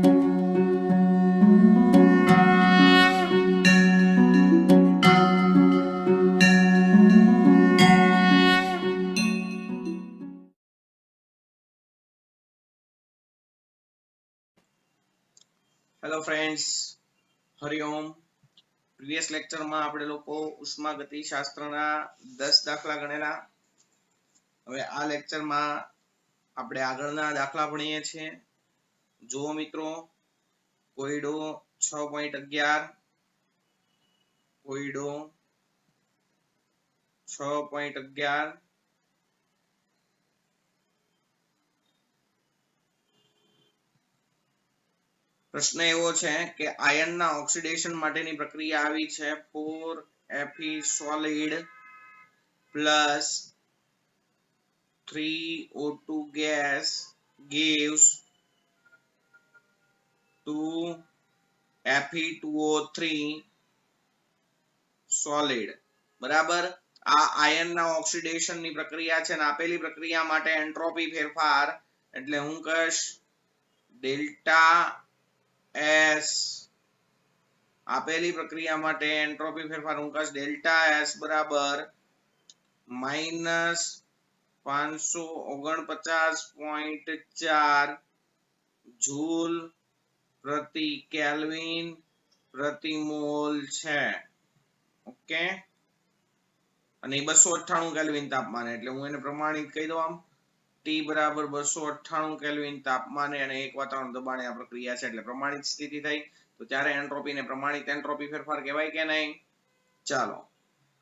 Hello friends, Hariom. Previous લેક્ચરમાં આપણે લોકો ઉષ્માગતિ શાસ્ત્રના 10 દાખલા ગણેલા. હવે આ લેક્ચરમાં આપણે આગળના દાખલા ભણીએ છીએ. જુઓ મિત્રો, કોયડો 6.11, કોયડો 6.11. પ્રશ્ન એવો છે કે આયનના ઓક્સિડેશન માટેની પ્રક્રિયા આવી છે. 4Fe solid plus 3O2 gas gives 2Fe2O3 solid. બરાબર. આ આયનના ઓક્સિડેશનની પ્રક્રિયા છે અને આપેલી પ્રક્રિયા માટે એન્ટ્રોપી ફેરફાર એટલે હું કહીશ ડેલ્ટા એસ. આપેલી પ્રક્રિયા માટે એન્ટ્રોપી ફેરફાર હું કહીશ ડેલ્ટા એસ બરાબર -549.4 જૂલ પ્રતિ કેલ્વિન પ્રતિ મોલ છે. ઓકે, અને 298 કેલ્વિન તાપમાને, એટલે હું એને પ્રમાણિત કહી દઉં. આમ T બરાબર 298 કેલ્વિન તાપમાને અને 1 વાતાવરણ દબાણે આ પ્રક્રિયા છે એટલે પ્રમાણિત સ્થિતિ થઈ. તો ત્યારે એન્ટ્રોપીને પ્રમાણિત એન્ટ્રોપી ફેરફાર કહેવાય કે નહીં? ચાલો,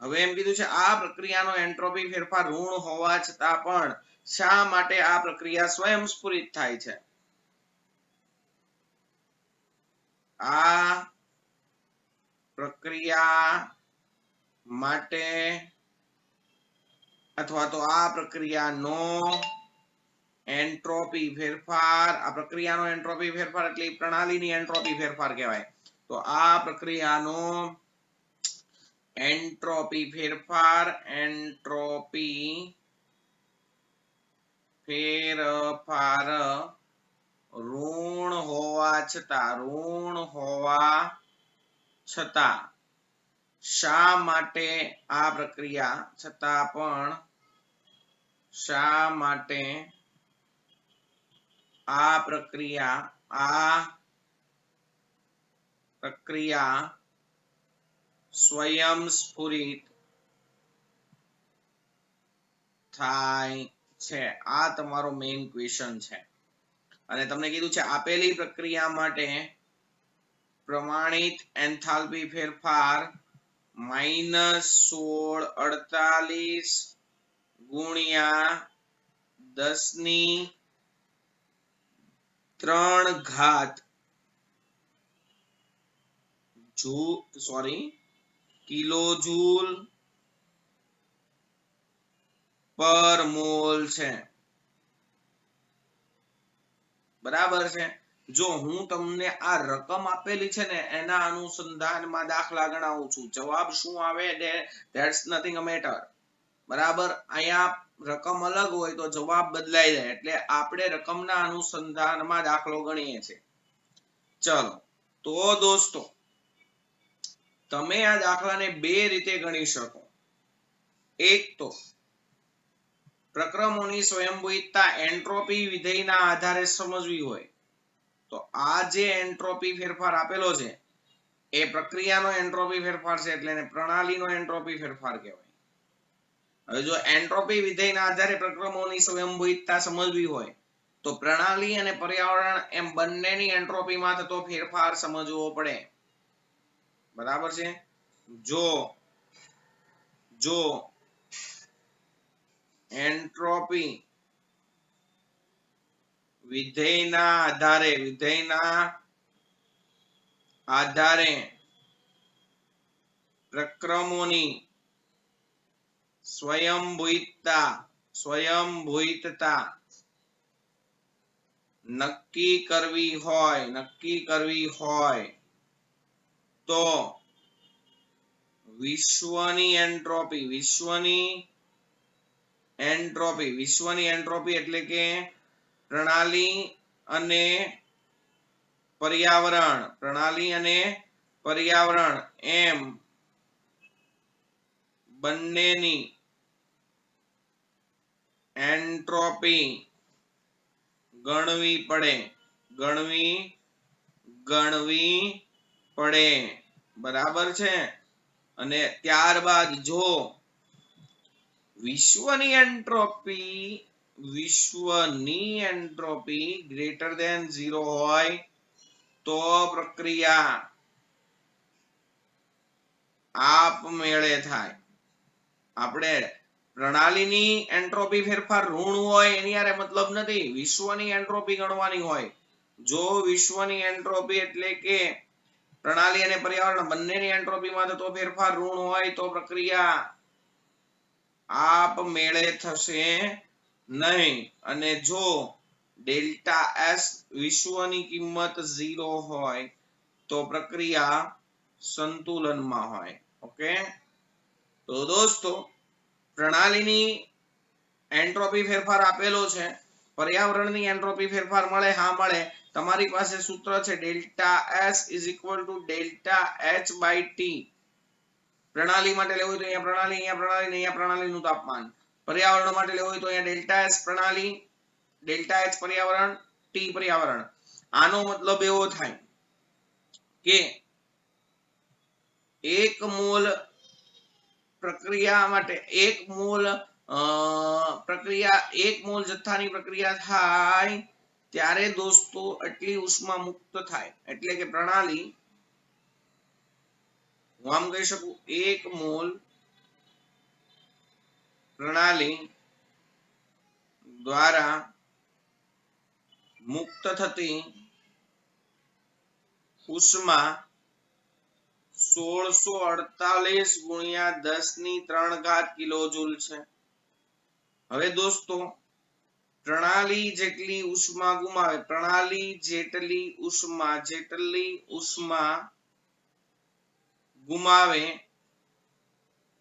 હવે એમ કીધું છે આ પ્રક્રિયાનો એન્ટ્રોપી ફેરફાર ઋણ હોવા છતાં પણ શા માટે આ પ્રક્રિયા સ્વયંસ્ફુરિત થાય છે? આ પ્રક્રિયા માટે અથવા તો આ પ્રક્રિયાનો એન્ટ્રોપી ફેરફાર, આ પ્રક્રિયાનો એન્ટ્રોપી ફેરફાર એટલે પ્રણાલીની એન્ટ્રોપી ફેરફાર કહેવાય. તો આ પ્રક્રિયાનો એન્ટ્રોપી ફેરફાર, એન્ટ્રોપી ફેરફાર ઋણ હોવા છતાં શા માટે આ પ્રક્રિયા છતાં પણ શા માટે આ પ્રક્રિયા સ્વયંસ્ફુરિત થાય છે? આ તમારો મેઇન ક્વેશ્ચન છે. અને તમને કીધું છે આપેલી પ્રક્રિયા માટે પ્રમાણિત એન્થાલ્પી ફેરફાર -1648 ગુણ્યા 10³ કિલોજૂલ પર મોલ છે. બરાબર છે. જો હું તમને આ રકમ આપેલી છે ને એના અનુસંધાનમાં દાખલા ગણાવું છું. જવાબ શું આવે ધેટ્સ નથિંગ અ મેટર. બરાબર, અહીંયા રકમ અલગ હોય તો જવાબ બદલાઈ જાય, એટલે આપણે રકમના અનુસંધાનમાં દાખલો ગણીએ છીએ. ચલો, તો દોસ્તો તમે આ દાખલાને બે રીતે ગણી શકો. એક તો પ્રક્રમોની સ્વયંભૂતતા એન્ટ્રોપી વિધેયના આધારે સમજવી હોય તો આ જે એન્ટ્રોપી ફેરફાર આપેલો છે એ પ્રક્રિયાનો એન્ટ્રોપી ફેરફાર છે એટલે એને પ્રણાલીનો એન્ટ્રોપી ફેરફાર કહેવાય. હવે જો એન્ટ્રોપી વિધેયના આધારે પ્રક્રમોની સ્વયંભૂતતા સમજવી હોય તો પ્રણાલી અને પર્યાવરણ એમ બંનેની એન્ટ્રોપીમાં થતો ફેરફાર સમજવો પડે. બરાબર છે. જો એન્ટ્રોપી વિધેયના આધારે પ્રક્રમોની સ્વયંભૂતતા નક્કી કરવી હોય તો વિશ્વની એન્ટ્રોપી એટલે કે પ્રણાલી અને પર્યાવરણ, પ્રણાલી અને પર્યાવરણ એમ બંનેની એન્ટ્રોપી ગણવી પડે બરાબર છે। અને ત્યારબાદ જો વિશ્વની એન્ટ્રોપી ગ્રેટર ધેન 0 હોય તો પ્રક્રિયા આપમેળે થાય। આપણે પ્રણાલીની એન્ટ્રોપી ફેરફાર ઋણ હોય એની હારે મતલબ નથી, વિશ્વની એન્ટ્રોપી ગણવાની હોય। જો વિશ્વની એન્ટ્રોપી એટલે કે પ્રણાલી અને પર્યાવરણ બંનેની એન્ટ્રોપીમાં થતો ફેરફાર ઋણ હોય તો પ્રક્રિયા આપમેળે થશે નહીં। અને જો ડેલ્ટા એસ વિશ્વની કિંમત 0 હોય તો પ્રક્રિયા સંતુલનમાં હોય। ઓકે, તો દોસ્તો પ્રણાલીની એન્ટ્રોપી ફેરફાર આપેલો છે, પર્યાવરણની એન્ટ્રોપી ફેરફાર મળે, હા મળે। તમારી પાસે સૂત્ર છે delta S is equal to delta H by T. પ્રણાલી માટે લેવું હોય તો અહીંયા પ્રણાલી, અહીંયા પ્રણાલી, અહીંયા પ્રણાલીનું તાપમાન। પર્યાવરણ માટે લેવું હોય તો અહીંયા ડેલ્ટા એસ પ્રણાલી, ડેલ્ટા એચ પર્યાવરણ, ટી પર્યાવરણ। આનો મતલબ એવો થાય કે 1 મોલ પ્રક્રિયા માટે 1 મોલ પ્રક્રિયા 1 મોલ જથ્થાની પ્રક્રિયા થાય ત્યારે દોસ્તો આટલી ઉષ્મા મુક્ત થાય। એટલે કે પ્રણાલી, હું આમ કહી શકું 1 મોલ પ્રણાલી દ્વારા મુક્ત થતી ઉષ્મા 1648 ગુણ્યા 10³ કિલોજૂલ છે। હવે દોસ્તો પ્રણાલી જેટલી ઉષ્મા ગુમાવે, પ્રણાલી જેટલી ઉષ્મા ગુમાવે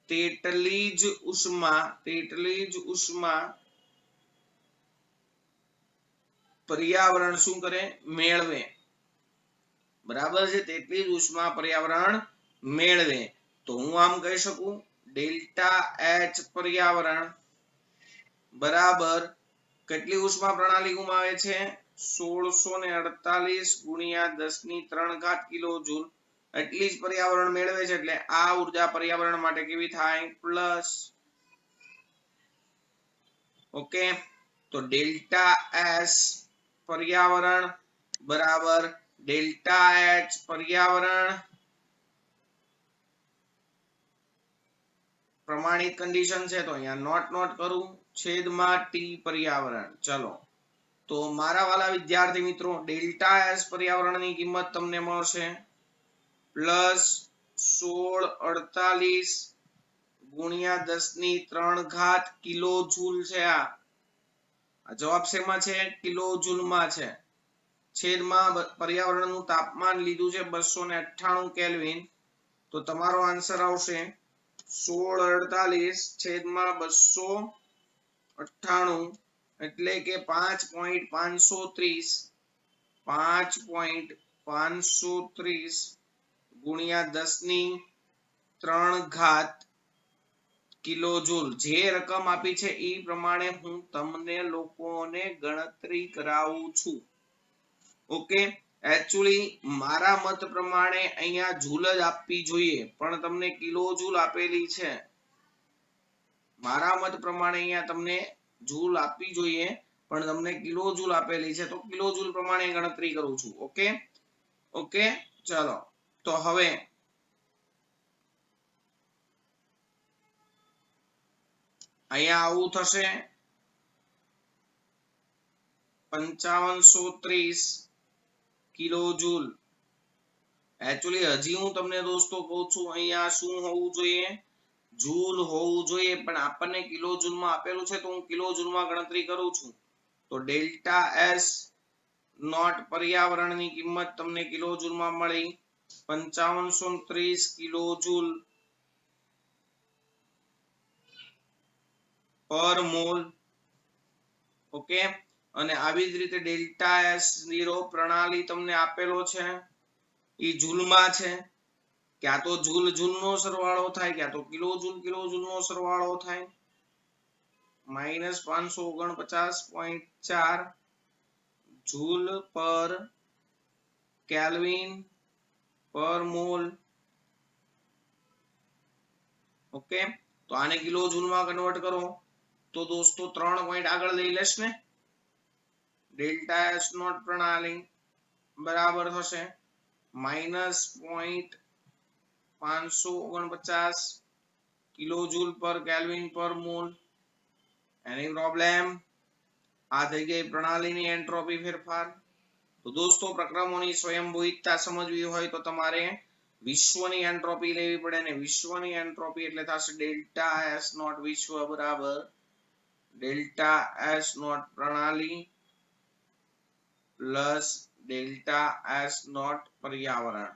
તેટલી જ ઉષ્મા પર્યાવરણ શું કરે? મેળવે। બરાબર છે, તેટલી જ ઉષ્મા પર્યાવરણ મેળવે। તો હું આમ કહી શકું ડેલ્ટા એચ પર્યાવરણ બરાબર કેટલી ઉષ્મા પ્રણાલી ગુમાવે છે? 1648 ગુણ્યા 10³ કિલોજૂલ। એટલી જ પર્યાવરણ મેળવે છે, એટલે આ ઉર્જા પર્યાવરણ માટે કેવી થાય? પ્લસ। ઓકે, તો ડેલ્ટા એસ પર્યાવરણ બરાબર ડેલ્ટા એચ પર્યાવરણ, પ્રમાણિત કન્ડિશન છે તો અહીંયા નોટ કરું, છેદમાં ટી પર્યાવરણ। ચલો, તો મારા વાલા વિદ્યાર્થી મિત્રો ડેલ્ટા એસ પર્યાવરણની કિંમત તમને મળશે પ્લસ 1648 ગુણ્યા 10³ કિલોજૂલ છે। આ જવાબ શેમાં છે? કિલોજૂલમાં છે। છેદમાં પર્યાવરણનું તાપમાન લીધું છે 298 કેલ્વિન, તો તમારો આન્સર આવશે 1648 છેદમાં 298 એટલે કે 5.530 ગુણ્યા 10³ કિલોજૂલ। જે રકમ આપી છે એ પ્રમાણે હું તમને લોકોને ગણતરી કરાવું છું। ઓકે, એકચ્યુઅલી મારા મત પ્રમાણે અહીંયા જૂલ જ આપવી જોઈએ, પણ તમને કિલોજૂલ આપેલી છે। મારા મત પ્રમાણે અહીંયા તમને જૂલ આપવી જોઈએ, પણ તમને કિલોજૂલ આપેલી છે, તો કિલોજૂલ પ્રમાણે ગણતરી કરું છું। ઓકે ઓકે, ચલો તો હવે અહીંયા આવું થશે 5530 કિલોજૂલ। એકચ્યુઅલી હજી હું તમને દોસ્તો કહું છું અહીંયા શું હોવું જોઈએ? જૂલ હોવું જોઈએ, પણ આપણને કિલોજૂલમાં આપેલું છે તો હું કિલોજૂલમાં ગણતરી કરું છું। તો ડેલ્ટા એસ નોટ પર્યાવરણની કિંમત તમને કિલોજૂલમાં મળી 5530 કિલોજૂલ પર મોલ। ઓકે, અને આવી જ રીતે ડેલ્ટા S0 પ્રણાલી તમને આપેલો છે એ જૂલમાં છે, ક્યાં તો જૂલ નો સરવાળો થાય, ક્યાં તો કિલો જૂલ નો સરવાળો થાય. -549.4 જૂલ પર કેલ્વિન પર મોલ. ઓકે, તો આને કિલો જૂલમાં કન્વર્ટ કરો તો દોસ્તો 3 પોઈન્ટ આગળ લઈ લેશ ને. ડેલ્ટા S0 પ્રણાલી બરાબર થશે -0.549 કિલોજૂલ પર કેલ્વિન પર મોલ. એની પ્રોબ્લેમ? આ થઈ ગઈ પ્રણાલીની એન્ટ્રોપી ફેરફાર. તો દોસ્તો પ્રક્રમોની સ્વયંભૂતતા સમજવી હોય તો તમારે વિશ્વની એન્ટ્રોપી લેવી પડે, ને વિશ્વની એન્ટ્રોપી એટલે થશે ડેલ્ટા S0 વિશ્વ બરાબર ડેલ્ટા S0 પ્રણાલી પ્લસ ડેલ્ટા S0 પર્યાવરણ.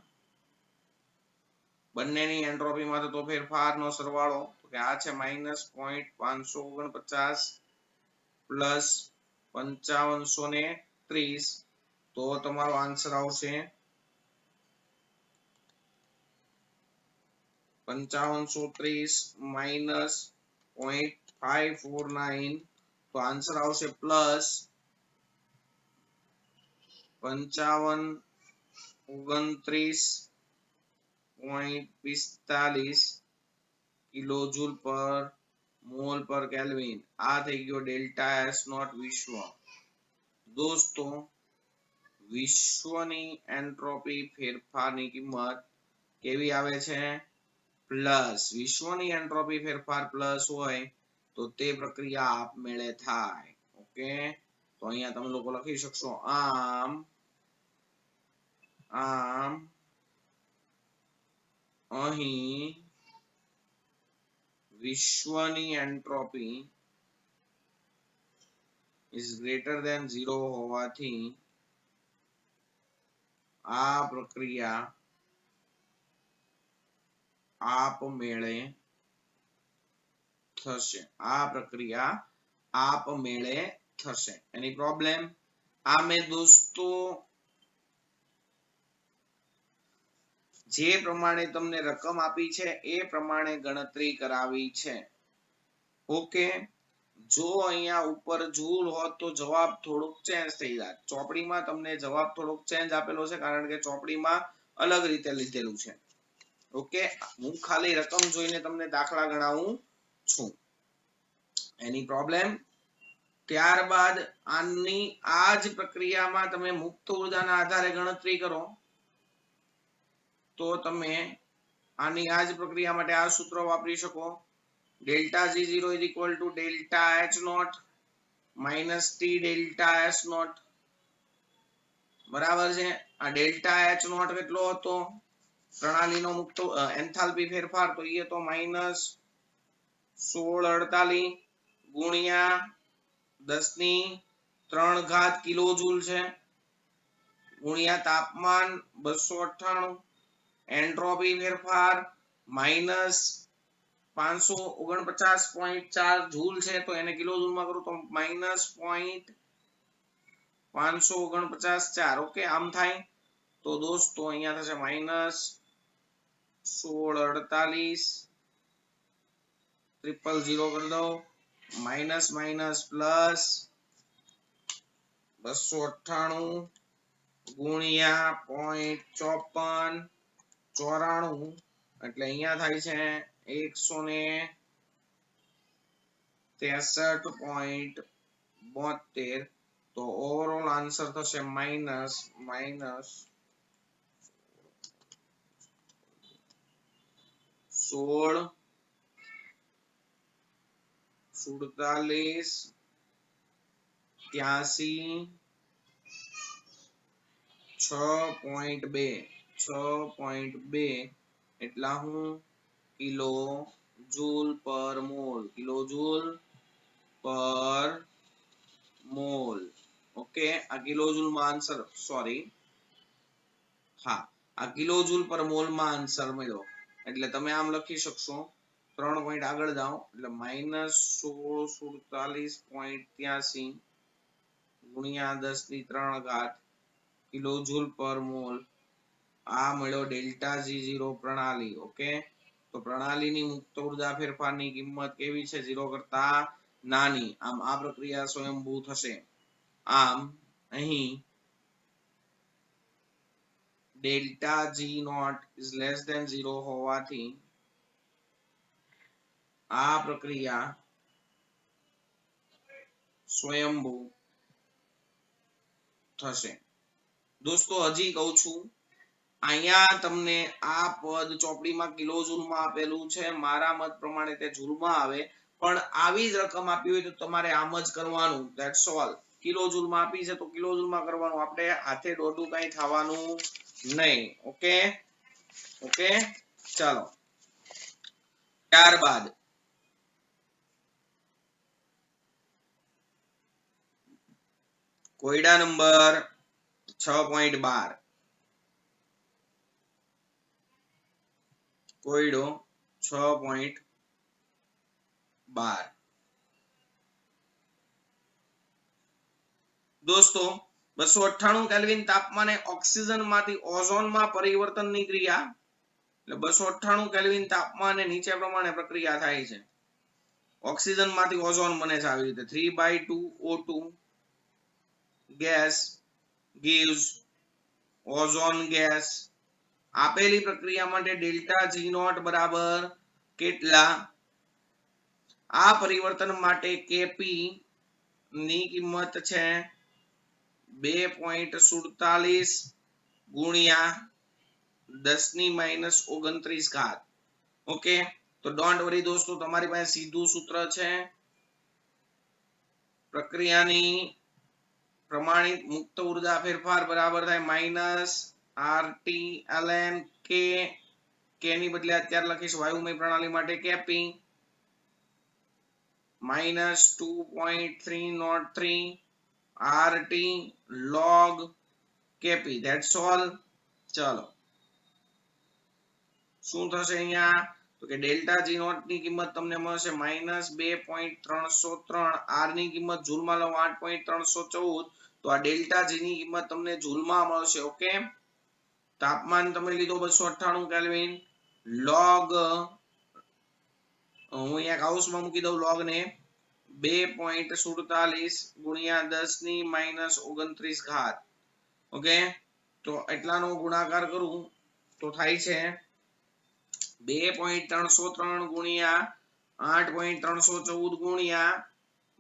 બંનેની એન્ટ્રોપીમાં થતો ફેરફારનો સરવાળો કે આ છે -0.549 પ્લસ 5530. તો તમારો આન્સર આવશે 5530 -0.549. તો આન્સર આવશે પ્લસ 5529.45 કિલોજૂલ પર મોલ પર કેલ્વિન. આ થઈ ગયો ડેલ્ટા S0 વિશ્વ. દોસ્તો વિશ્વની એન્ટ્રોપી ફેરફારની કિંમત કેવી આવે છે? પ્લસ. વિશ્વની એન્ટ્રોપી ફેરફાર પ્લસ હોય તો તે પ્રક્રિયા આપમેળે થાય. ઓકે, તો અહીંયા તમે લોકો લખી શકશો આમ અહીં વિશ્વની એન્ટ્રોપી is greater than 0 હોવાથી આ પ્રક્રિયા આપમેળે થશે. આ પ્રક્રિયા આપમેળે થશે. એની પ્રોબ્લેમ? આ મેં દોસ્તો જે પ્રમાણે તમને રકમ આપી છે એ પ્રમાણે ગણતરી કરાવી છે. ઓકે, જો અહીંયા ઉપર જૂલ હોત તો જવાબ થોડોક ચેન્જ થઈ જાત. ચોપડીમાં તમને જવાબ થોડોક ચેન્જ આપેલો છે કારણ કે ચોપડીમાં અલગ રીતે લીધેલું છે. ઓકે, હું ખાલી રકમ જોઈને તમને દાખલા ગણાવું છું. એની પ્રોબ્લેમ? ત્યારબાદ આની આ જ પ્રક્રિયામાં તમે મુક્ત ઉર્જાના આધારે ગણતરી કરો તો તમે આની આ જ પ્રક્રિયા માટે આ સૂત્ર વાપરી શકો. Delta G0 is equal to delta H0 minus T delta S0. બરાબર છે. આ ડેલ્ટા H0 કેટલો હતો? પ્રણાલીનો મુક્ત એન્થાલ્પી ફેરફાર તો એ તો -1648 ગુણ્યા 10³ કિલોજૂલ છે ગુણ્યા તાપમાન 298. એન્ટ્રોપી ફેરફાર -549.4 જૂલ છે તો એને કિલોજૂલમાં કરું તો -549.4. ઓકે, આમ થાય તો દોસ્તો અહીંયા થશે -1648 000 કરી દો માઇનસ માઇનસ પ્લસ 298 ગુણ્યા 0.5494 એટલે અહીંયા થાય છે 163.72. તો ઓવરઓલ આન્સર થશે -1647.2 એટલા હું kilo joule per mall. Okay, આ કિલો જૂલ માં આન્સર આ કિલો જૂલ પર મોલ માં આન્સર મળ્યો. એટલે તમે આમ લખી શકશો 3 પોઈન્ટ આગળ જાઓ એટલે -1647.83 ગુણ્યા 10⁻³ કિલો જૂલ પર મોલ. આ મળ્યો ડેલ્ટા G0 પ્રણાલી. ઓકે, તો પ્રણાલીની મુક્ત ઉર્જા ફેરફારની કિંમત કેવી છે? 0 કરતા નાની. આમ આ પ્રક્રિયા સ્વયંભૂ થશે. આમ અહીં delta G0 is less than 0 હોવાથી આ પ્રક્રિયા સ્વયંભૂ થશે. દોસ્તો હજી કહું છું, અહીંયા તમને આ પદ ચોપડીમાં કિલો જૂલમાં આપેલું છે, મારા મત પ્રમાણે તે જૂલમાં આવે, પણ આવી જ રકમ આપી હોય તો તમારે આમ જ કરવાનું. That's all. કિલો જૂલમાં આપી છે તો કિલો જૂલમાં કરવાનું, આપણે હાથે દોઢું કઈ થવાનું નહીં. ઓકે ઓકે, ચાલો. ત્યારબાદ કોયડા નંબર 6.12. કોયડો 6.12. દોસ્તો 298 કેલ્વિન તાપમાને ઓક્સિજન માંથી ઓઝોન માં પરિવર્તનની ક્રિયા, એટલે 298 કેલ્વિન તાપમાને નીચે પ્રમાણે પ્રક્રિયા થાય છે. ઓક્સિજન માંથી ઓઝોન બને છે આવી રીતે. 3/2 O2 gas gives ozone gas. આપેલી પ્રક્રિયા માટે ડેલ્ટા G0 બરાબર કેટલા? આ પરિવર્તન માટે Kp ની કિંમત છે 2.47 ગુણ્યા 10⁻²৯. ઓકે, તો ડોન્ટ વરી દોસ્તો, તમારી પાસે સીધું સૂત્ર છે. પ્રક્રિયાની પ્રમાણિત મુક્ત ઉર્જા ફેરફાર બરાબર થાય -RT ln K. K ની બદલે અત્યારે લખીશ વાયુમય પ્રણાલી માટે Kp -2.303 RT log Kp. That's all. ચલો, શું થશે અહીંયા? તો કે ડેલ્ટા G0 ની કિંમત તમને મળશે -2.303. R ની કિંમત જૂલમાં લો 8.314. તો આ ડેલ્ટા G ની કિંમત તમને જૂલમાં મળશે. ઓકે, તાપમાન તમે લીધો 298 કેલ્વિન. લોગ હું અહીંયા કાઉસમાં મૂકી દઉં લોગ ને 2.47 ગુણ્યા 10⁻²৯. ઓકે, તો એટલાનો ગુણાકાર કરું તો થાય છે 2.303 ગુણ્યા 8.314 ગુણ્યા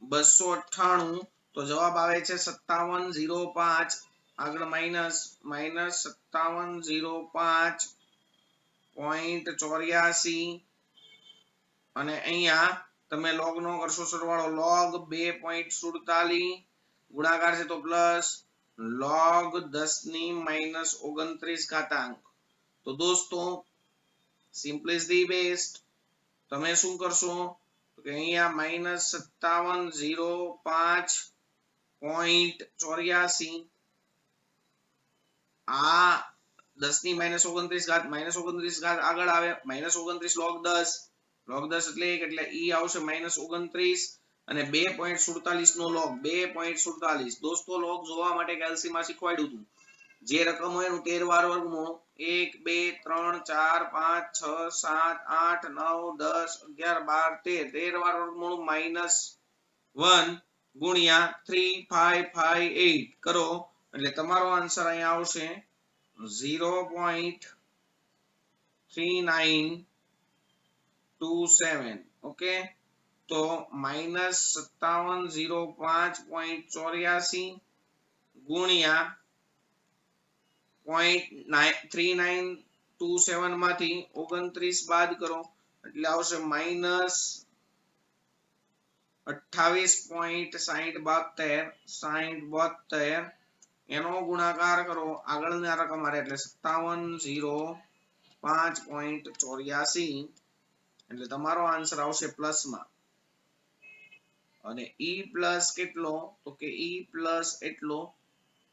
298. તો જવાબ આવે છે 5705. આગળ -5705.84. અને અહીંયા તમે લોગ નો કરશો સરવાળો. લોગ 2.47 ગુણાકાર છે તો પ્લસ લોગ 10⁻²৯. તો દોસ્તો સિમ્પલ ઇઝ ધી બેસ્ટ. તમે શું કરશો તો કે અહીંયા -5705.84 આ 10⁻²৯ આગળ આવે -29 log 10. log 10 એટલે ઈ આવશે -29 અને 2.47 નો log 2.47. દોસ્તો લોગ જોવા માટે કેલ્સીમાં શીખવાડ્યું હતું. જે રકમ હોય એનું 13 વાર વર્ગમૂળ 1 2 3 4 5 6 7 8 9 10 11 12 13 વાર વર્ગમૂળ -1 ગુણ્યા 3558 કરો એટલે તમારો આન્સર અહીંયા આવશે 0.3927. ઓકે, તો -5705.84 ગુણ્યા 0.3927 માંથી 29 બાદ કરો એટલે આવશે -28.6072. એનો ગુણાકાર કરો આગળના રકમ હારે એટલે 5705.84 એટલે તમારો આન્સર આવશે પ્લસમાં. અને ઈ પ્લસ કેટલો? તો કે ઈ પ્લસ એટલો,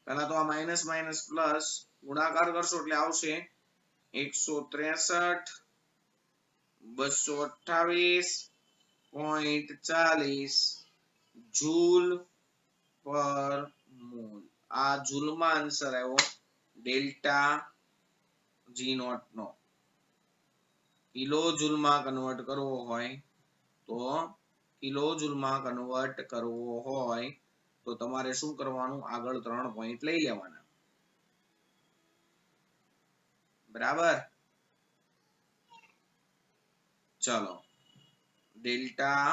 પહેલા તો આ માઇનસ માઇનસ પ્લસ ગુણાકાર કરશો એટલે આવશે 163 228.40 જૂલ પર મોલ. આ જૂલમાં આન્સર આવ્યો ડેલ્ટા જી નોટ નો. કિલો જૂલમાં કન્વર્ટ કરવો હોય તો તમારે શું કરવાનું, આગળ 3 પોઈન્ટ લઈ લેવાના. બરાબર. ચલો delta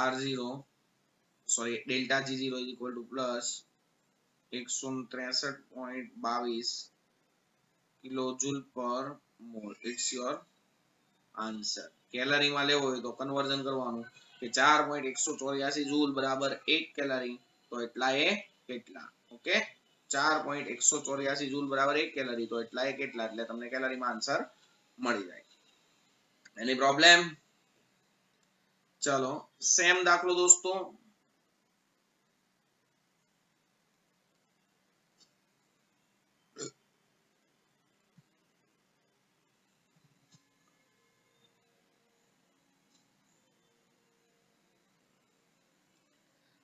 R0 sorry delta G0 is equal to plus 163.22 kilojoule per mole. It's your answer. Calorie માં લેવો હોય તો કન્વર્ઝન કરવાનું કે 4.184 જૂલ બરાબર 1 કેલરી, તો એટલા એ કેટલા. ઓકે, 4.184 જૂલ બરાબર 1 કેલરી, તો એટલા એ કેટલા, એટલે તમને કેલરીમાં આન્સર મળી જાય. એની પ્રોબ્લેમ? ચલો સેમ દાખલો દોસ્તો.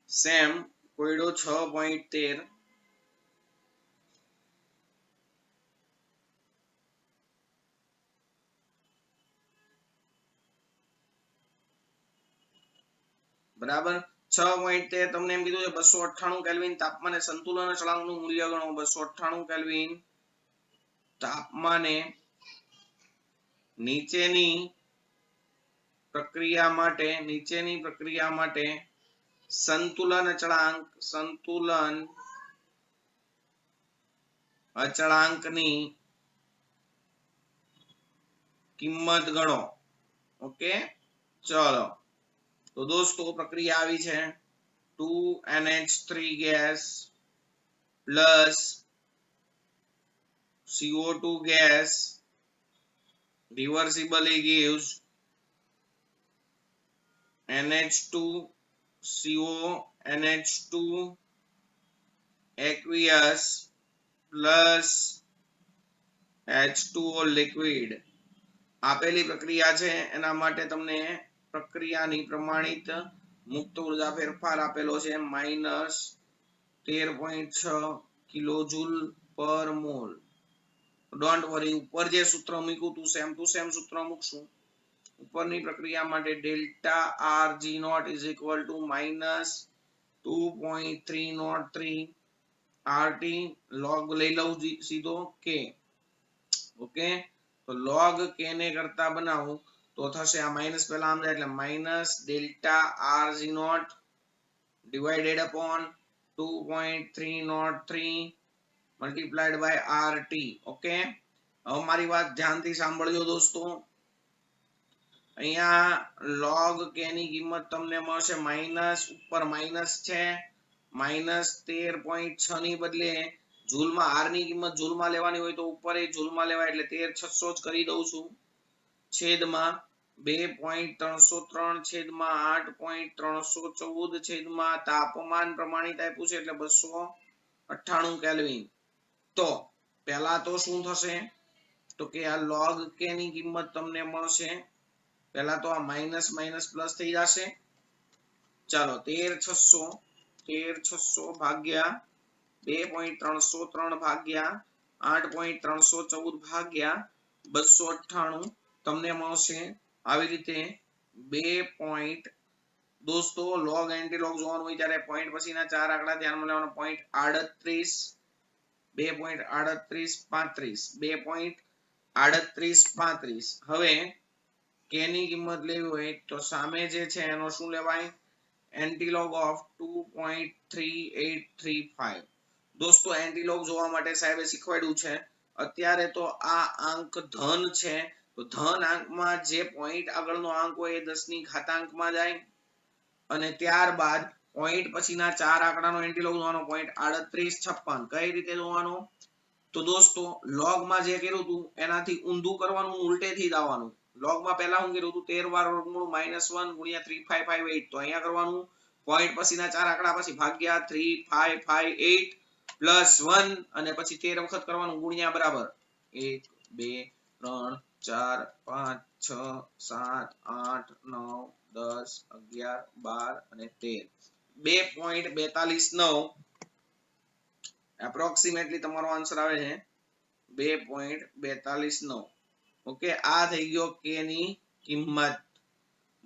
સેમ કોયડો 6.13. બરાબર. 6.13 તમને એમ કીધું છે 298 કેલ્વિન તાપમાને સંતુલન અચળાંકનું મૂલ્ય ગણો. 298 કેલ્વિન તાપમાને નીચેની પ્રક્રિયા માટે સંતુલન અચળાંકની કિંમત ગણો. ઓકે, ચલો તો દોસ્તો પ્રક્રિયા આવી છે 2NH3 gas plus CO2 gas reversibly gives NH2CO NH2 aqueous plus H2O liquid. આપેલી પ્રક્રિયા છે એના માટે તમને પ્રક્રિયાની પ્રમાણિત મુક્ત ઉર્જા ફેરફાર આપેલો છે -13.6 કિલોજૂલ પર મોલ. ડોન્ટ વરી, ઉપર જે સૂત્ર મૂક્યું તું સેમ ટુ સેમ સૂત્ર મૂકશું. ઉપરની પ્રક્રિયા માટે delta R0 is equal to -2.303 RT log લઈ લઉં સીધો k. ઓકે, તો log k ને કરતા બનાવું તો થશે આ માઈનસ પહેલા આમ જાય એટલે minus delta R0 divided upon 2.303 multiplied by RT. Okay, હવે મારી વાત ધ્યાનથી સાંભળજો દોસ્તો. અહીંયા log k ની કિંમત તમને મળશે માઈનસ, ઉપર માઈનસ છે -13.6 ની બદલે જૂલમાં r ની કિંમત જૂલમાં લેવાની હોય તો ઉપર એ જૂલમાં લેવાય એટલે 13600 જ કરી દઉં છું, છેદમાં 2.303 છેદમાં 8.314 છેદમાં તાપમાન પ્રમાણિત આપ્યું છે એટલે 298 કેલ્વિન. તો પહેલા તો શું થશે તો કે આ log k ની કિંમત તમને મળશે, પહેલા તો આ માઈનસ માઈનસ પ્લસ થઈ જશે. ચાલો 13600 ભાગ્યા 2.303 ભાગ્યા 8.314 ભાગ્યા 298 તમને મળશે આવી રીતે 2. દોસ્તો log એન્ટી log જોવાનું હોય ત્યારે પોઈન્ટ પછીના 4 આંકડા ધ્યાનમાં લેવાનો. 2.3835. હવે k ની કિંમત લેવી હોય તો સામે જે છે એનો શું લેવાય, એન્ટીલોગ ઓફ 2.3835. દોસ્તો એન્ટીલોગ જોવા માટે સાહેબે શીખવાડ્યું છે. અત્યારે તો આ આંક ધન છે તો ધન આંકમાં જે પોઈન્ટ આગળનો આંક હોય એ 10 ની ઘાતાંકમાં જાય અને ત્યારબાદ પોઈન્ટ પછીના 4 આંકડાનો એન્ટીલોગ જોવાનો 0.3856. કઈ રીતે જોવાનો તો દોસ્તો લોગમાં જે કર્યું હતું એનાથી ઊંધું કરવાનું, ઉલટેથી દાવાનું. લોગમાં પહેલા હું કર્યું હતું 13 વાર વર્ગમૂળ -1 ગુણ્યા 3558. તો અહીંયા કરવાનું પોઈન્ટ પછીના 4 આંકડા પછી ભાગ્યા 3558 પ્લસ 1 અને પછી 13 વખત કરવાનું ગુણ્યા બરાબર 1 2 3 4 5 6 7 8 9 10 11 12 અને 13. 2.429 એપ્રોક્સિમેટલી તમારો આન્સર આવે છે 2.429. ઓકે, આ થઈ ગયો કે ની કિંમત.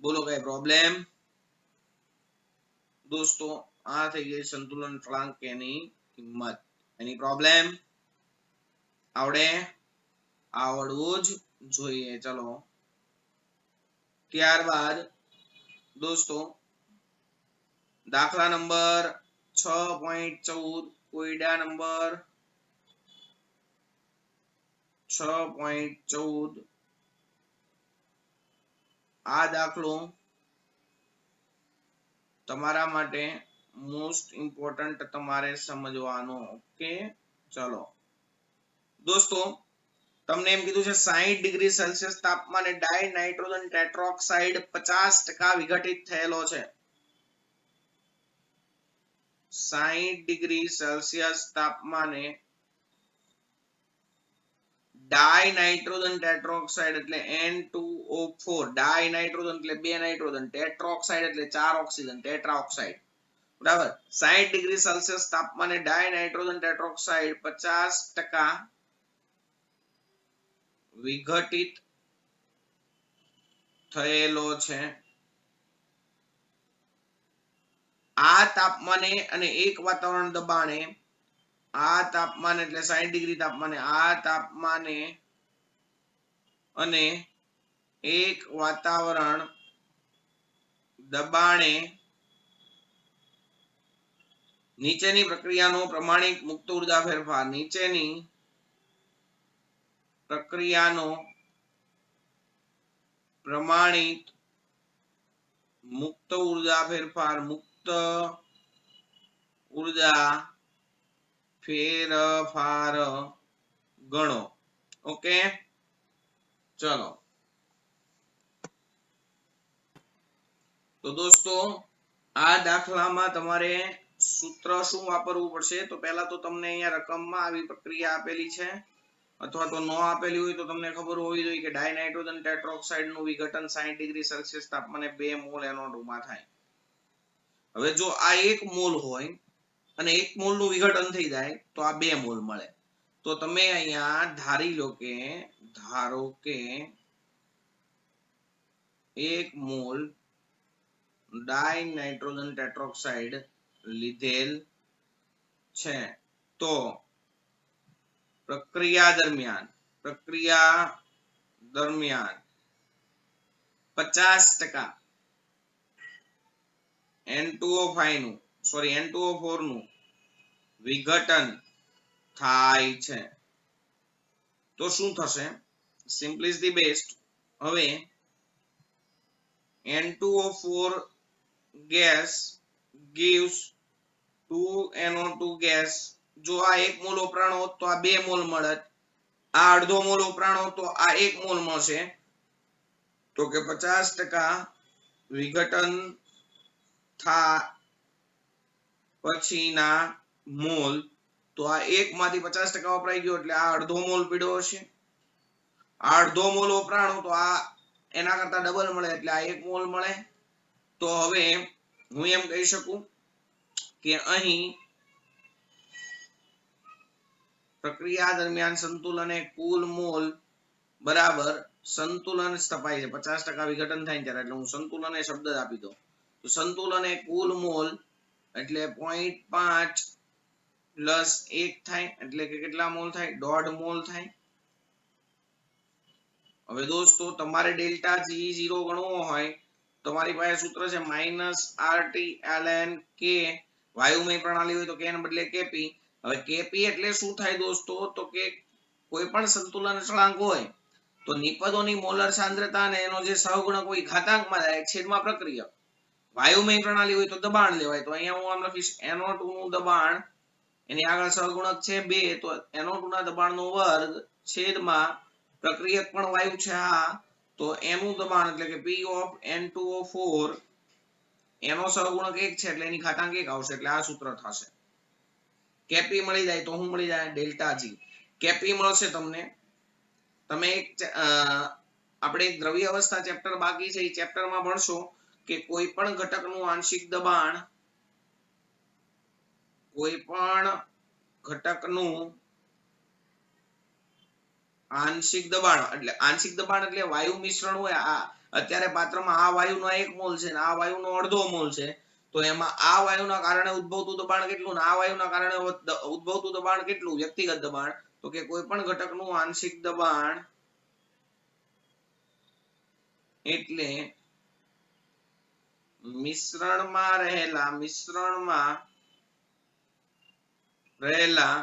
બોલો કઈ પ્રોબ્લેમ દોસ્તો? આ થઈ ગઈ સંતુલન અચળાંક કે ની કિંમત. એની પ્રોબ્લેમ આવડે? આવડવું જ જોઈએ. ચલો ત્યારબાદ દોસ્તો દાખલા નંબર 6.14 કોયડા નંબર 6.14 આ દાખલો તમારા માટે મોસ્ટ ઇમ્પોર્ટન્ટ તમારે સમજવાનો. ઓકે ચલો દોસ્તો તમને એમ કીધું છે 60 ડિગ્રી સેલ્સિયસ તાપમાને ડાઈ નાઇટ્રોજન ટેટ્રોક્સાઇડ 50% વિઘટિત થયેલો છે. 60 ડિગ્રી સેલ્સિયસ તાપમાને ડાઈ નાઇટ્રોજન ટેટ્રોક્સાઇડ એટલે N2O4, ડાઈ નાઇટ્રોજન એટલે બે નાઇટ્રોજન, ટેટ્રોક્સાઇડ એટલે ચાર ઓક્સિજન, ટેટ્રા ઓક્સાઇડ. બરાબર, 60 ડિગ્રી સેલ્સિયસ તાપમાને ડાઈ નાઇટ્રોજન ટેટ્રોક્સાઇડ 50% વિઘટિત થયેલો છે. આ તાપમાને અને એક વાતાવરણ દબાણે, આ તાપમાન એટલે 60 ડિગ્રી તાપમાને, આ તાપમાને અને એક વાતાવરણ દબાણે નીચેની પ્રક્રિયાનો પ્રમાણિત મુક્ત ઉર્જા ફેરફાર, નીચેની પ્રક્રિયાનો પ્રમાણિત મુક્ત ઉર્જા ફેરફાર, મુક્ત ઉર્જા ફેરફાર ગણો. ઓકે ચલો તો દોસ્તો આ દાખલામાં તમારે સૂત્ર શું વાપરવું પડશે? તો પહેલા તો તમને અહીંયા રકમમાં આવી પ્રક્રિયા આપેલી છે અથવા તો ન આપેલી હોય તો તમને ખબર હોવી જોઈએ કે ડાઈ નાઇટ્રોજન ટેટ્રોક્સાઇડ નું વિઘટન 60 ડિગ્રી સેલ્સિયસ તાપમાને 2 મોલ NO2 માં થાય. હવે જો આ 1 મોલ હોય અને 1 મોલ નું વિઘટન થઈ જાય તો આ 2 મોલ મળે. તો તમે અહીંયા ધારી લો કે ધારો કે 1 મોલ ડાઈ નાઇટ્રોજન ટેટ્રોક્સાઇડ લીધેલ છે. તો પ્રક્રિયા દરમિયાન 50% N2O4 નું વિઘટન થાય છે. તો શું થશે? Simply is the best. હવે N2O4 gas gives 2NO2 gas. જો આ 1 મોલ વપરાણો હોત તો આ 2 મોલ મળત, આ અડધો મોલ વપરાણો તો આ 1 મોલ મળશે. તો કે 50% વિઘટન થા પછીના મોલ, તો આ 1 માંથી 50% વપરાઈ ગયો એટલે આ અડધો મોલ પીડ્યો હશે. આ અડધો મોલ વપરાણો તો આ એના કરતા ડબલ મળે એટલે આ 1 મોલ મળે. તો હવે હું એમ કહી શકું કે અહીં પ્રક્રિયા દરમિયાન સંતુલન કુલ મોલ બરાબર સંતુલન સ્થપાય છે. 50% વિઘટન થાય ત્યારે એટલે હું સંતુલન શબ્દ આપી દઉં. તો સંતુલન કુલ મોલ એટલે 0.5 પ્લસ 1 થાય એટલે કે કેટલા મોલ થાય? 1.5 મોલ થાય. હવે દોસ્તો તમારે ડેલ્ટા G0 ગણવો હોય તમારી પાસે સૂત્ર છે -RT ln K. વાયુમય પ્રણાલી હોય તો K ને બદલે Kp. હવે Kp એટલે શું થાય દોસ્તો? તો કે કોઈ પણ સંતુલન અચળાંક હોય તો નિપદોની મોલર સાંદ્રતા અને એનો જે સહગુણક હોય ઘાતાંકમાં જાય છેદમાં પ્રક્રિયા. વાયુમય પ્રણાલી હોય તો દબાણ લેવાય. તો અહીંયા હું આમ લખીશ NO2 નું દબાણ, એની આગળ સહગુણક છે 2 તો NO2 ના દબાણનો વર્ગ છેદમાં પ્રક્રિયક પણ વાયુ છે આ તો એનું દબાણ એટલે કે P of N2O4 એનો સહગુણક 1 છે એટલે એની ઘાતાંક 1 આવશે એટલે આ સૂત્ર થશે. Kp મળી જાય તો શું મળી જાય? Delta G. Kp મળશે તમને. તમે એક આપણે દ્રવ્ય અવસ્થા ચેપ્ટર બાકી છે એ ચેપ્ટરમાં ભણશો કે કોઈ પણ ઘટકનું આંશિક દબાણ કોઈ પણ ઘટકનું આંશિક દબાણ એટલે વાયુ મિશ્રણ હોય. આ અત્યારે પાત્રમાં આ વાયુનો 1 મોલ છે ને આ વાયુનો અડધો મોલ છે, તો એમાં આ વાયુના કારણે ઉદ્ભવતું દબાણ કેટલું ને આ વાયુના કારણે ઉદ્ભવતું દબાણ કેટલું, વ્યક્તિગત દબાણ, તો કે કોઈ પણ ઘટકનું આંશિક દબાણ એટલે મિશ્રણમાં રહેલા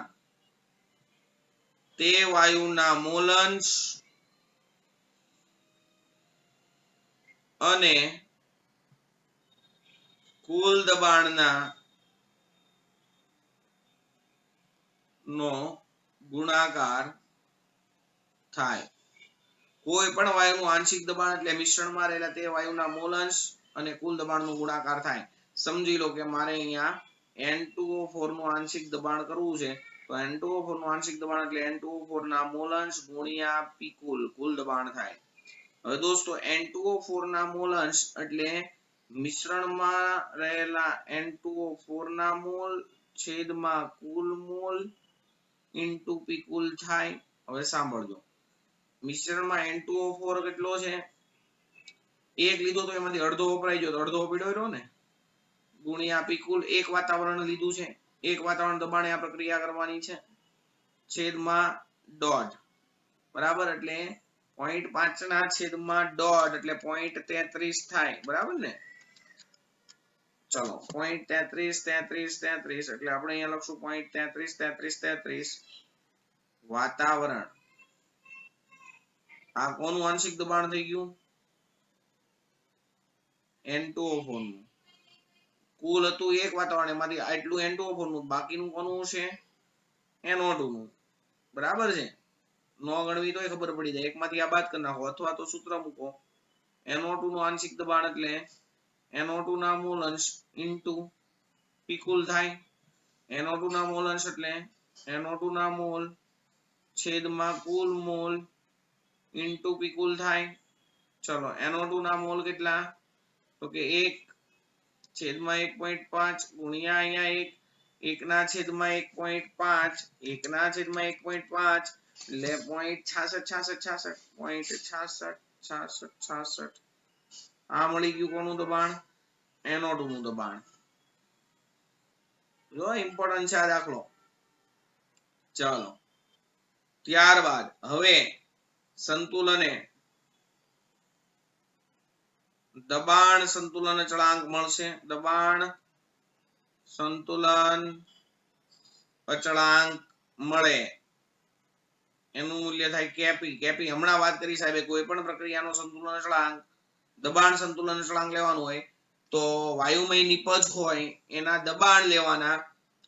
તે વાયુના મોલંશ અને કુલ દબાણના નો ગુણાકાર થાય. કોઈ પણ વાયુનું આંશિક દબાણ એટલે મિશ્રણમાં રહેલા તે વાયુના મોલંશ અને કુલ દબાણનો ગુણાકાર થાય. સમજી લો કે મારે અહીંયા N2O4 નું આંશિક દબાણ કરવું છે, તો N2O4 નું આંશિક દબાણ એટલે N2O4 ના મોલંશ ગુણ્યા P કુલ દબાણ થાય. હવે દોસ્તો N2O4 ના મોલંશ એટલે મિશ્રણમાં રહેલા N2O4 ના મોલ છેદમાં કુલ મોલ ઇન્ટુ P કુલ થાય. હવે સાંભળજો, મિશ્રણમાં N2O4 કેટલો છે, 1 લીધો તો એમાંથી અડધો વપરાઈ ગયો તો અડધો પીડ્યો ને, ગુણ્યા P કુલ 1 વાતાવરણ લીધું છે, 1 વાતાવરણ દબાણે આ પ્રક્રિયા કરવાની છે, છેદમાં દોઢ, બરાબર, એટલે 0.5 ના છેદમાં દોઢ એટલે 0.33 થાય, બરાબર ને. ચલો 0.33 એટલે આપણે અહીંયા લખશું 0.33 વાતાવરણ. આ કોનું આંશિક દબાણ થઈ ગયું, N2O4 નું. કુલ હતું 1 વાતાવરણ, એમાંથી આટલું N2O4 નું, બાકીનું કોનું છે, NO2 નું, બરાબર છે. નો ગણવી તોય ખબર પડી જાય, એકમાંથી આ બાદ કરી નાખો અથવા તો સૂત્ર મૂકો. NO2 નું આંશિક દબાણ એટલે NO2 ના મોલ અંશ ઇન્ટુ P કુલ થાય. NO2 ના મોલ અંશ એટલે NO2 ના મોલ છેદમાં કુલ મોલ ઇન્ટુ P કુલ થાય. ચલો NO2 ના મોલ કેટલા, તો કે 1 છેદમાં 1.5 ગુણ્યા અહીંયા 1 ના છેદમાં 1.5 1 ના છેદમાં 1.5 એટલે 0.66 આ મળી ગયું કોનું દબાણ, NO2 નું દબાણ. જો ઇમ્પોર્ટન્ટ છે આ દાખલો. ચાલો ત્યારબાદ હવે સંતુલને દબાણ સંતુલન અચળાંક મળશે. દબાણ સંતુલન અચળાંક મળે એનું મૂલ્ય થાય કેપી. હમણાં વાત કરી સાહેબે, કોઈ પણ પ્રક્રિયાનો સંતુલન અચળાંક દબાણ સંતુલન અચળાંક લેવાનું હોય તો વાયુમય નિપજ હોય એના દબાણ લેવાના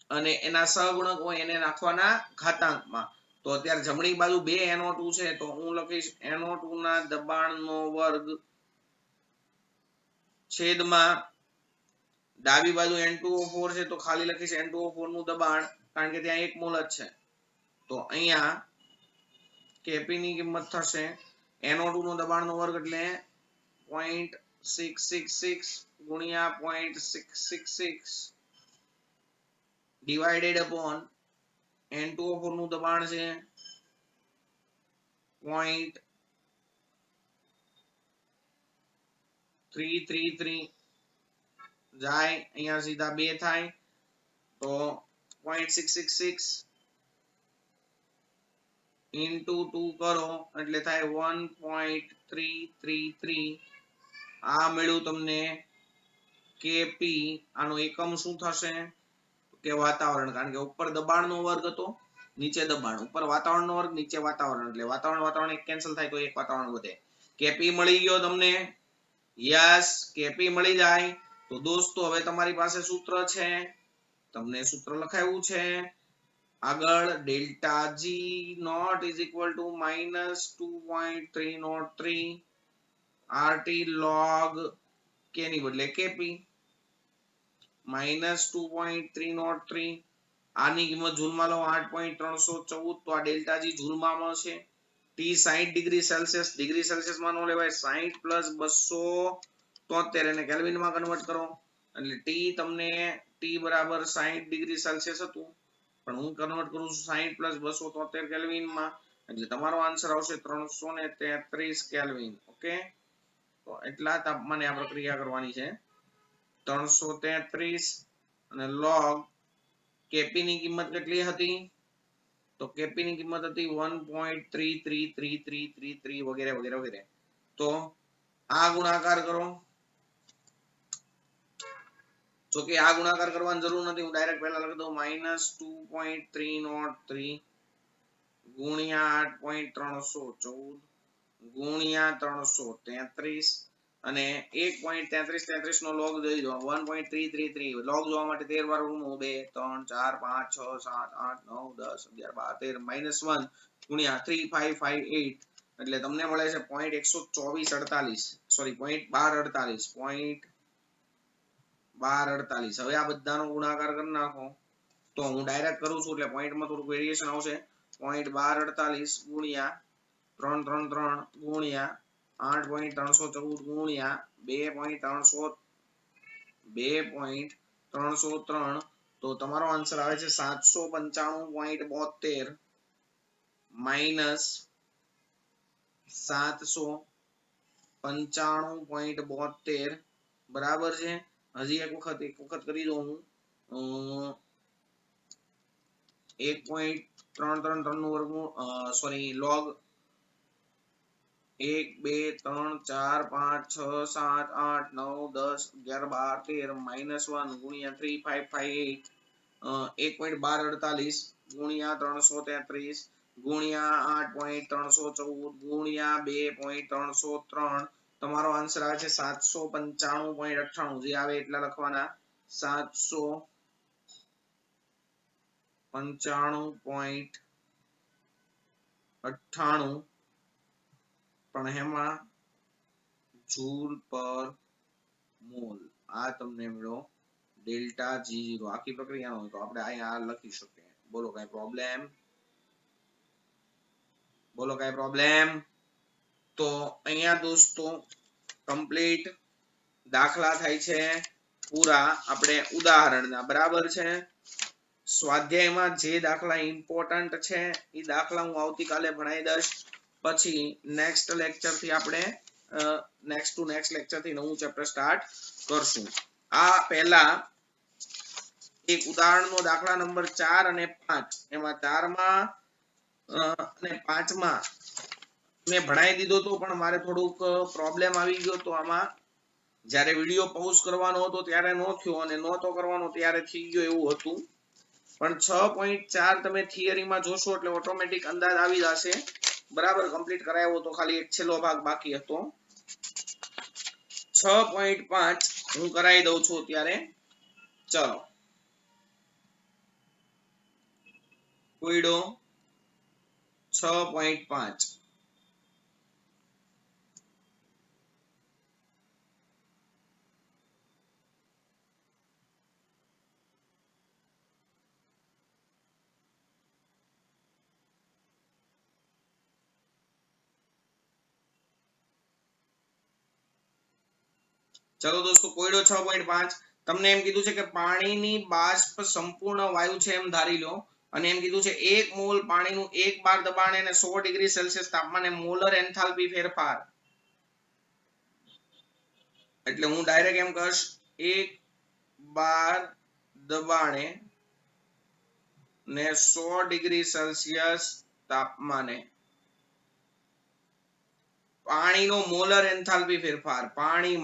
અને એના સહગુણક હોય એને નાખવાના ઘાતાંકમાં. તો અત્યારે જમણી બાજુ 2 NO2 છે તો હું લખીશ NO2 ના દબાણનો વર્ગ છેદમાં ડાબી બાજુ N2O4 છે તો ખાલી લખીશ N2O4 નું દબાણ, કારણ કે ત્યાં 1 મોલ જ છે. તો અહીંયા Kp ની કિંમત થશે NO2 નો દબાણનો વર્ગ એટલે 0.666 ગુણ્યા 0.666 ડિવાઇડેડ અપોન N2O4 નું દબાણ છે 0.333 જાય, અહીંયા સીધા 2 થાય તો 0.666 into 2 કરો એટલે થાય 1.333. આ મળ્યું તમને Kp. આનો એકમ શું થશે કે વાતાવરણ, કારણ કે ઉપર દબાણનો વર્ગ હતો નીચે દબાણ, ઉપર વાતાવરણનો વર્ગ નીચે વાતાવરણ, એટલે વાતાવરણ એક કેન્સલ થાય તો એક વાતાવરણ વધે. Kp મળી ગયો તમને, યસ Kp મળી જાય. તો દોસ્તો હવે તમારી પાસે સૂત્ર છે, તમને સૂત્ર લખાયું છે આગળ, delta G naught is equal to -2.303 RT log K ની બદલે Kp -2.303. આની કિંમત જૂલમાં લો 8.314, તો આ ડેલ્ટા જી જૂલમાં મળશે. T 60 ડિગ્રી સેલ્સિયસ, ડિગ્રી સેલ્સિયસમાં નો લેવાય, 60 + 273 એને કેલ્વિનમાં કન્વર્ટ કરો એટલે T તમને T બરાબર 60 ડિગ્રી સેલ્સિયસ હતું પણ હું કન્વર્ટ કરું છું 60 પ્લસ 273 કેલ્વિન માં, એટલે તમારો આન્સર આવશે 333 કેલ્વિન. ઓકે, તો એટલા તાપમાને આ પ્રક્રિયા કરવાની છે. 333 અને log કેપી ની કિંમત કેટલી હતી? તો કેપી ની કિંમત હતી 1.333333 વગેરે વગેરે વગેરે. તો આ ગુણાકાર કરો. જો કે આ ગુણાકાર કરવાની જરૂર નથી, હું ડાયરેક્ટ પહેલા લખી દઉં -2.303 ગુણ્યા 8.314 ગુણ્યા 333 અને 1.3333 નો log જોઈ લો 1.333 log જોવા માટે 13 વાર ગુણવું 2 3 4 5 6 7 8 9 10 11 12 13 -1 ગુણ્યા 3558 એટલે તમને મળે છે 0.12448 સોરી 0.1248 0.1248. હવે આ બધાનો ગુણાકાર કરી નાખો તો હું ડાયરેક્ટ કરું છું એટલે પોઈન્ટમાં થોડું વેરિએશન આવશે. 0.1248 ગુણ્યા 333 ગુણ્યા 8.314 ગુણ્યા 2.303 તો તમારો આન્સર આવે છે 795.72 માઇનસ 795.72 બરાબર છે. હજી એક વખત કરી દઉં હું 1.333 નું વર્ગમૂળ સોરી log 1 2 3 4 5 6 7 8 9 10 11 12 13 -1 ગુણ્યા 3558 1.1248 ગુણ્યા 333 ગુણ્યા 8.314 ગુણ્યા 2.303 તમારો આન્સર આવે છે 795.98 જે આવે એટલા લખવાના 795.98 પણ એમાં જૂલ પર મોલ આ તમને મળ્યો ડેલ્ટા G0 આખી પ્રક્રિયાનો તો આપણે અહીંયા લખી શકીએ. બોલો કઈ પ્રોબ્લેમ? તો અહીંયા દોસ્તો કમ્પ્લીટ દાખલા થાય છે પૂરા આપણે ઉદાહરણના, બરાબર છે. સ્વાધ્યાયમાં જે દાખલા ઇમ્પોર્ટન્ટ છે એ દાખલા હું આવતીકાલે ભણાવી દઈશ. પછી નેક્સ્ટ લેક્ચર થી આપણે નેક્સ્ટ લેક્ચર થી નવું ચેપ્ટર સ્ટાર્ટ કરશું. આ પહેલા એક ઉદાહરણનો દાખલા નંબર 4 અને 5 એમાં 4 માં અને 5 માં મેં ભણાવી દીધો તો પણ મારે થોડુંક પ્રોબ્લેમ આવી ગયો તો આમાં જ્યારે વિડિયો પોઝ કરવાનો હતો ત્યારે નો થયો અને નહોતો કરવાનો ત્યારે થઈ ગયો એવું હતું. પણ 6.4 તમે થિયરીમાં જોશો એટલે ઓટોમેટિક અંદાજ આવી જશે. બરાબર, કમ્પ્લીટ કરાવ્યો તો ખાલી એક છેલ્લો ભાગ બાકી હતો. 6.5 હું કરાવી દઉં છું ત્યારે. ચલો કોયડો 6.5 ચલો દોસ્તો કોયડો 6.5 તમને એમ કીધું છે કે પાણીની બાષ્પ સંપૂર્ણ વાયુ છે એમ ધારી લો અને એમ કીધું છે 1 મોલ પાણીનું 1 બાર દબાણે અને 100 ડિગ્રી સેલ્સિયસ તાપમાને મોલર એન્થાલ્પી ફેરફાર. એટલે હું ડાયરેક્ટ એમ કહીશ 1 બાર દબાણે ને 100 ડિગ્રી સેલ્સિયસ તાપમાને પાણીનો મોલર એન્થાલ્પી ફેરફાર. પાણી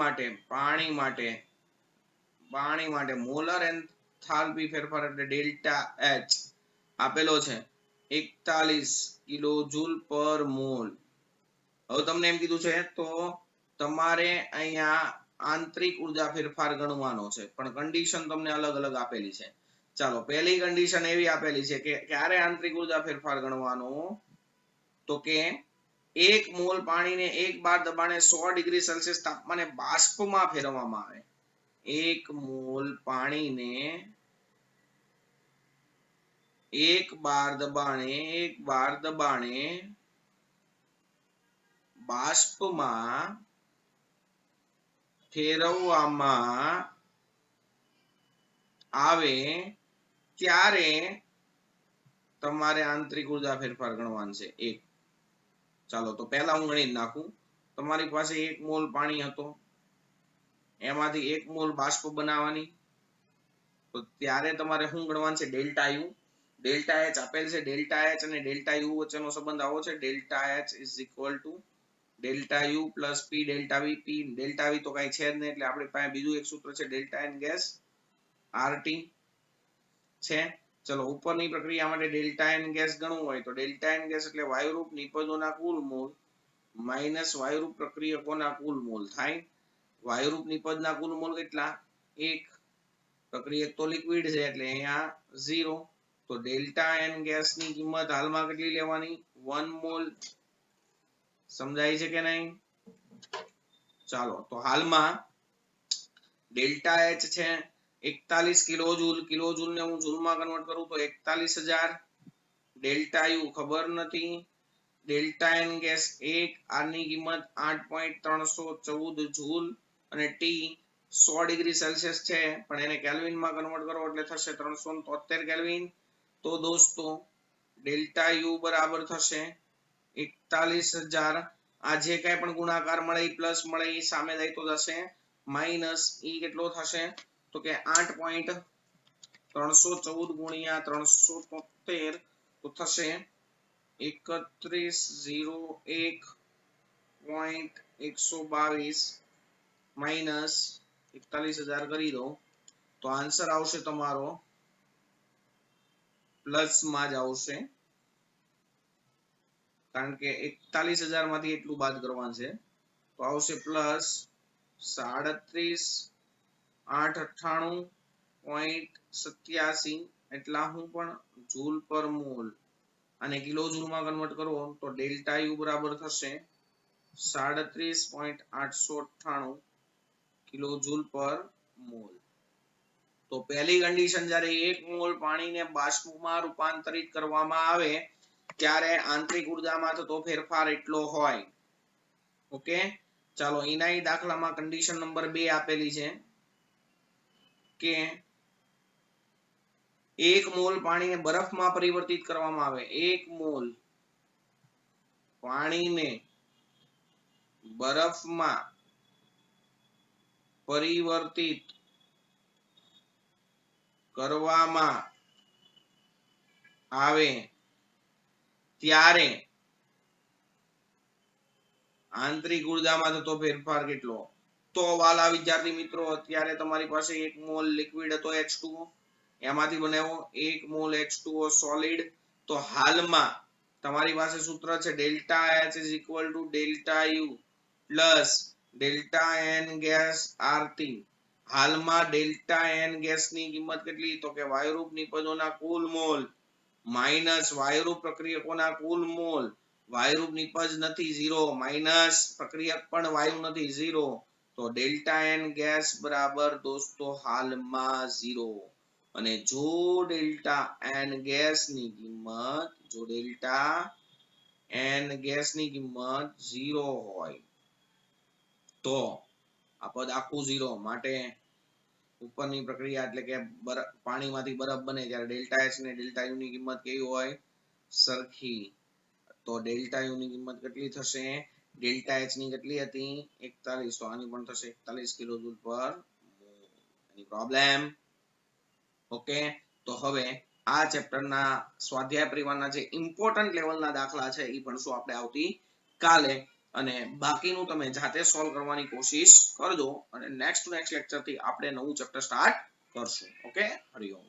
માટે મોલર એન્થાલ્પી ફેરફાર એટલે ડેલ્ટા H આપેલો છે 41 કિલોજૂલ પર મોલ. હવે તમને એમ કીધું છે તો તમારે અહીંયા આંતરિક ઉર્જા ફેરફાર ગણવાનો છે પણ કન્ડિશન તમને અલગ અલગ આપેલી છે. ચાલો પહેલી કન્ડિશન એવી આપેલી છે કે ક્યારે આંતરિક ઉર્જા ફેરફાર ગણવાનો તો કે 1 મોલ પાણીને 1 બાર દબાણે 100 ડિગ્રી સેલ્સિયસ તાપમાને બાષ્પમાં ફેરવવામાં આવે. 1 મોલ પાણીને 1 બાર દબાણે બાષ્પમાં ફેરવવામાં આવે ત્યારે તમારે આંતરિક ઉર્જા ફેરફાર ગણવાનું છે 1. ચાલો તો પહેલા હું ગણી નાખું. તમારી પાસે 1 મોલ પાણી હતો, એમાંથી 1 મોલ બાષ્પ બનાવવાની, તો ત્યારે તમારે શું ગણવાનું છે? Delta you. ડેલ્ટા એચ આપેલ છે. ડેલ્ટા એચ અને ડેલ્ટા યુ વચ્ચેનો સંબંધ આવો છે. Delta H is equal to delta U plus P delta V. P delta V તો કઈ છે જ નહીં, એટલે આપણી પાસે બીજું એક સૂત્ર છે ડેલ્ટા એન ગેસ આરટી છે. ચલો ઉપરની પ્રક્રિયા માટે ડેલ્ટા એન ગેસ ગણવું હોય તો ડેલ્ટા એન ગેસ એટલે વાયુરૂપ નિપજોના કુલ મોલ માઇનસ વાયુરૂપ પ્રક્રિયકોના કુલ મોલ થાય. વાયુરૂપ નિપજના કુલ મોલ કેટલા? 1. પ્રક્રિયક તો લિક્વિડ છે એટલે અહીંયા 0. તો ડેલ્ટા એન ગેસ ની કિંમત હાલમાં કેટલી લેવાની? 1 મોલ. સમજાય છે કે નહીં? ચાલો તો હાલમાં ડેલ્ટા એચ છે 41 કિલોજૂલ. કિલોજૂલ ને હું જૂલમાં કન્વર્ટ કરું તો 41000. ડેલ્ટા યુ ખબર નથી. ડેલ્ટા એન ગેસ 1, આની કિંમત 8.314 જૂલ અને ટી 100 ડિગ્રી સેલ્સિયસ છે, પણ એને કેલ્વિનમાં કન્વર્ટ કરો એટલે થશે 373 કેલ્વિન. તો દોસ્તો ડેલ્ટા યુ બરાબર થશે 41000. આ જે કઈ પણ ગુણાકાર મળે પ્લસ મળે એ સામે જાય તો જશે માઇનસ. ઈ કેટલો થશે? તો કે 8.314 ગુણ્યા 373 તો થશે 3101.122 માઇનસ 41000 કરી દો તો આન્સર આવશે તમારો પ્લસ માં જ આવશે, કારણ કે 41000 માંથી એટલું બાદ કરવાનું છે. તો આવશે પ્લસ 37,898.87 એટલા હું પણ જૂલ પર મોલ. અને કિલો જૂલમાં કન્વર્ટ કરો તો ડેલ્ટા યુ બરાબર થશે 37.898 કિલો જૂલ પર મોલ. તો પહેલી કન્ડિશન જ્યારે 1 મોલ પાણીને બાષ્પમાં રૂપાંતરિત કરવામાં આવે ત્યારે આંતરિક ઉર્જામાં થતો ફેરફાર એટલો હોય. ઓકે, ચાલો એના દાખલામાં કન્ડિશન નંબર 2 આપેલી છે કે 1 મોલ પાણીને બરફમાં પરિવર્તિત કરવામાં આવે. 1 મોલ પાણીને બરફમાં પરિવર્તિત કરવામાં આવે ત્યારે આંતરિક ઉર્જામાં થતો ફેરફાર કેટલો? તો વાલા વિદ્યાર્થી મિત્રો, અત્યારે તમારી પાસે 1 મોલ લિક્વિડ હતો H2O, એમાંથી બનાવ્યો 1 મોલ H2O સોલિડ. તો હાલમાં તમારી પાસે સૂત્ર છે delta H is equal to delta U plus delta N gas RT. હાલમાં ડેલ્ટા એન ગેસ ની કિંમત કેટલી? તો કે વાયુરૂપ નિપજોના કુલ મોલ માઇનસ વાયુરૂપ પ્રક્રિયકોના કુલ મોલ. વાયુરૂપ નિપજ નથી 0, માઇનસ પ્રક્રિયક પણ વાયુ નથી 0. તો ડેલ્ટા એન ગેસ બરાબર દોસ્તો હાલમાં 0. અને જો ડેલ્ટા એન ગેસ ની કિંમત 0 હોય તો આ પદ આખું 0. માટે ઉપરની પ્રક્રિયા એટલે કે પાણીમાંથી બરફ બને ત્યારે ડેલ્ટા એચ ને ડેલ્ટા યુ ની કિંમત કેવી હોય? સરખી. તો ડેલ્ટા યુ ની કિંમત કેટલી થશે? ડેલ્ટા એચ ની કેટલી હતી? 41. તો આની પણ થશે 41 કિલોજૂલ પર મોલ. એની પ્રોબ્લેમ? ઓકે, તો હવે આ ચેપ્ટરના સ્વાધ્યાય પરિવારના જે ઇમ્પોર્ટન્ટ લેવલના દાખલા છે એ ભણશું આપણે આવતી કાલે, અને બાકીનું તમે જાતે સોલ્વ કરવાની કોશિશ કરજો. અને નેક્સ્ટ લેક્ચર થી આપણે નવું ચેપ્ટર સ્ટાર્ટ કરશું. ઓકે, હરિઓમ.